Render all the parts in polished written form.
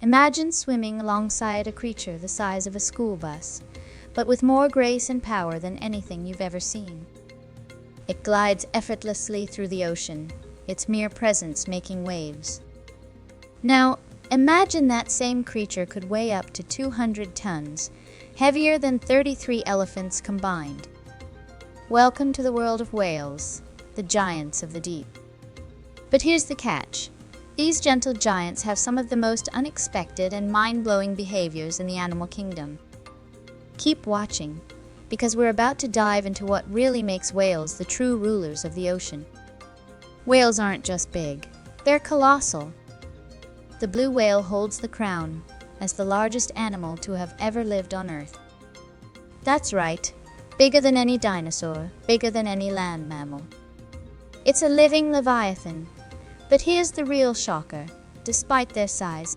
Imagine swimming alongside a creature the size of a school bus, but with more grace and power than anything you've ever seen. It glides effortlessly through the ocean, its mere presence making waves. Now, imagine that same creature could weigh up to 200 tons, heavier than 33 elephants combined. Welcome to the world of whales, the giants of the deep. But here's the catch. These gentle giants have some of the most unexpected and mind-blowing behaviors in the animal kingdom. Keep watching, because we're about to dive into what really makes whales the true rulers of the ocean. Whales aren't just big, they're colossal. The blue whale holds the crown as the largest animal to have ever lived on Earth. That's right, bigger than any dinosaur, bigger than any land mammal. It's a living leviathan. But here's the real shocker. Despite their size,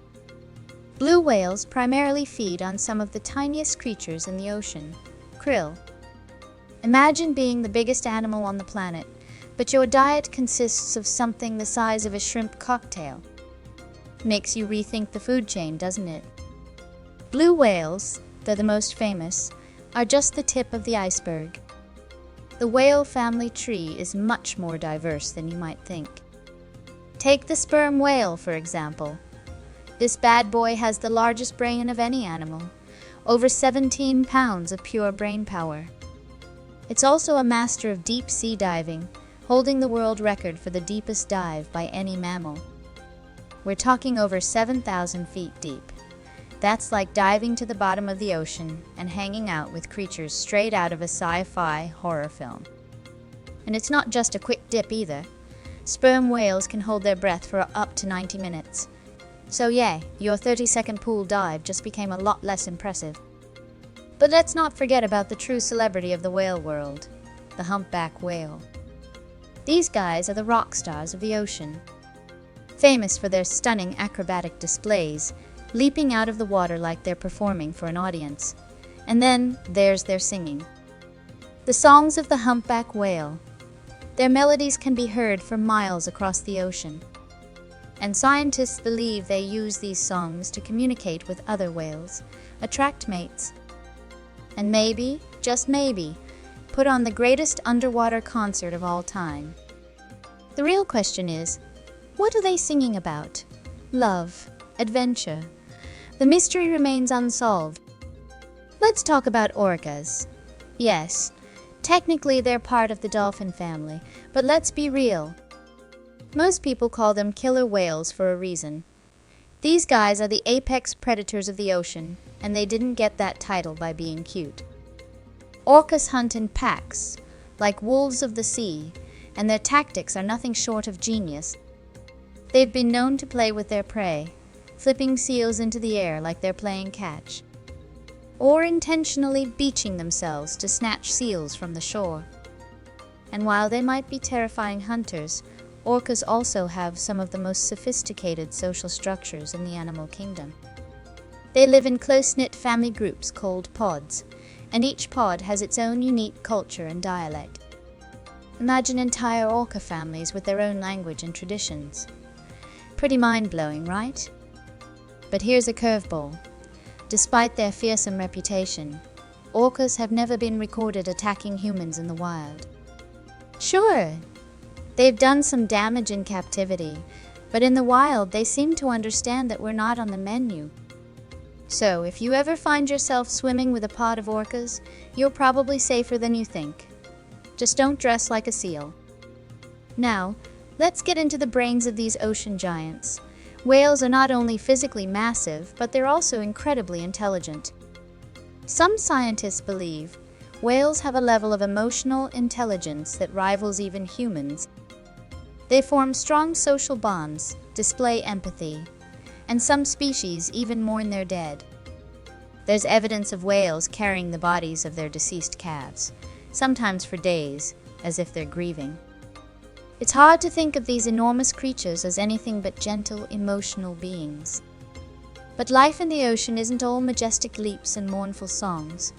blue whales primarily feed on some of the tiniest creatures in the ocean, krill. Imagine being the biggest animal on the planet, but your diet consists of something the size of a shrimp cocktail. Makes you rethink the food chain, doesn't it? Blue whales, they're the most famous, are just the tip of the iceberg. The whale family tree is much more diverse than you might think. Take the sperm whale, for example. This bad boy has the largest brain of any animal, over 17 pounds of pure brain power. It's also a master of deep sea diving, holding the world record for the deepest dive by any mammal. We're talking over 7,000 feet deep. That's like diving to the bottom of the ocean and hanging out with creatures straight out of a sci-fi horror film. And it's not just a quick dip either. Sperm whales can hold their breath for up to 90 minutes. So yeah, your 30-second pool dive just became a lot less impressive. But let's not forget about the true celebrity of the whale world, the humpback whale. These guys are the rock stars of the ocean. Famous for their stunning acrobatic displays, leaping out of the water like they're performing for an audience. And then there's their singing. The songs of the humpback whale. Their melodies can be heard for miles across the ocean. And scientists believe they use these songs to communicate with other whales, attract mates, and maybe, just maybe, put on the greatest underwater concert of all time. The real question is, what are they singing about? Love, adventure. The mystery remains unsolved. Let's talk about orcas. Yes, technically they're part of the dolphin family, but let's be real. Most people call them killer whales for a reason. These guys are the apex predators of the ocean, and they didn't get that title by being cute. Orcas hunt in packs, like wolves of the sea, and their tactics are nothing short of genius. They've been known to play with their prey, flipping seals into the air like they're playing catch, or intentionally beaching themselves to snatch seals from the shore. And while they might be terrifying hunters, orcas also have some of the most sophisticated social structures in the animal kingdom. They live in close-knit family groups called pods, and each pod has its own unique culture and dialect. Imagine entire orca families with their own language and traditions. Pretty mind-blowing, right? But here's a curveball. Despite their fearsome reputation, orcas have never been recorded attacking humans in the wild. Sure, they've done some damage in captivity, but in the wild they seem to understand that we're not on the menu. So if you ever find yourself swimming with a pod of orcas, you're probably safer than you think. Just don't dress like a seal. Now, let's get into the brains of these ocean giants. Whales are not only physically massive, but they're also incredibly intelligent. Some scientists believe whales have a level of emotional intelligence that rivals even humans. They form strong social bonds, display empathy, and some species even mourn their dead. There's evidence of whales carrying the bodies of their deceased calves, sometimes for days, as if they're grieving. It's hard to think of these enormous creatures as anything but gentle, emotional beings. But life in the ocean isn't all majestic leaps and mournful songs.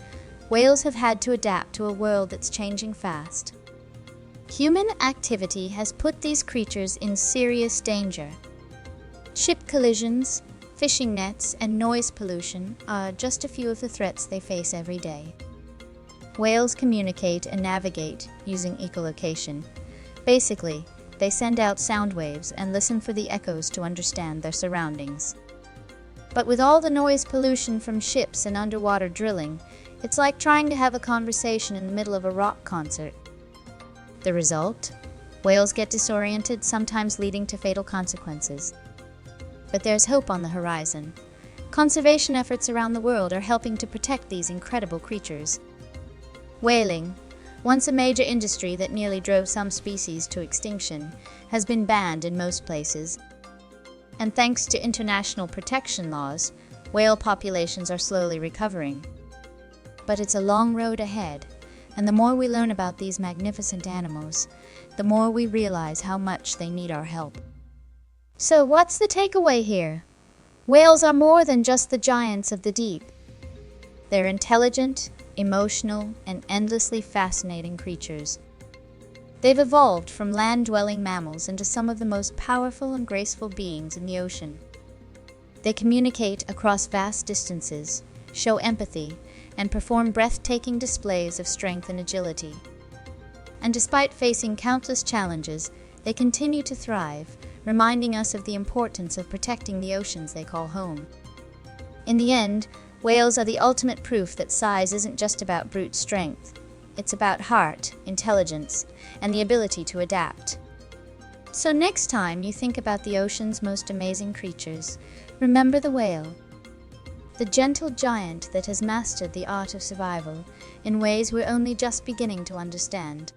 Whales have had to adapt to a world that's changing fast. Human activity has put these creatures in serious danger. Ship collisions, Fishing nets and noise pollution are just a few of the threats they face every day. Whales communicate and navigate using echolocation. Basically, they send out sound waves and listen for the echoes to understand their surroundings. But with all the noise pollution from ships and underwater drilling, it's like trying to have a conversation in the middle of a rock concert. The result? Whales get disoriented, sometimes leading to fatal consequences. But there's hope on the horizon. Conservation efforts around the world are helping to protect these incredible creatures. Whaling, once a major industry that nearly drove some species to extinction, has been banned in most places. And thanks to international protection laws, whale populations are slowly recovering. But it's a long road ahead, and the more we learn about these magnificent animals, the more we realize how much they need our help. So what's the takeaway here? Whales are more than just the giants of the deep. They're intelligent, emotional, and endlessly fascinating creatures. They've evolved from land-dwelling mammals into some of the most powerful and graceful beings in the ocean. They communicate across vast distances, show empathy, and perform breathtaking displays of strength and agility. And despite facing countless challenges, they continue to thrive, reminding us of the importance of protecting the oceans they call home. In the end, whales are the ultimate proof that size isn't just about brute strength. It's about heart, intelligence, and the ability to adapt. So next time you think about the ocean's most amazing creatures, remember the whale, the gentle giant that has mastered the art of survival in ways we're only just beginning to understand.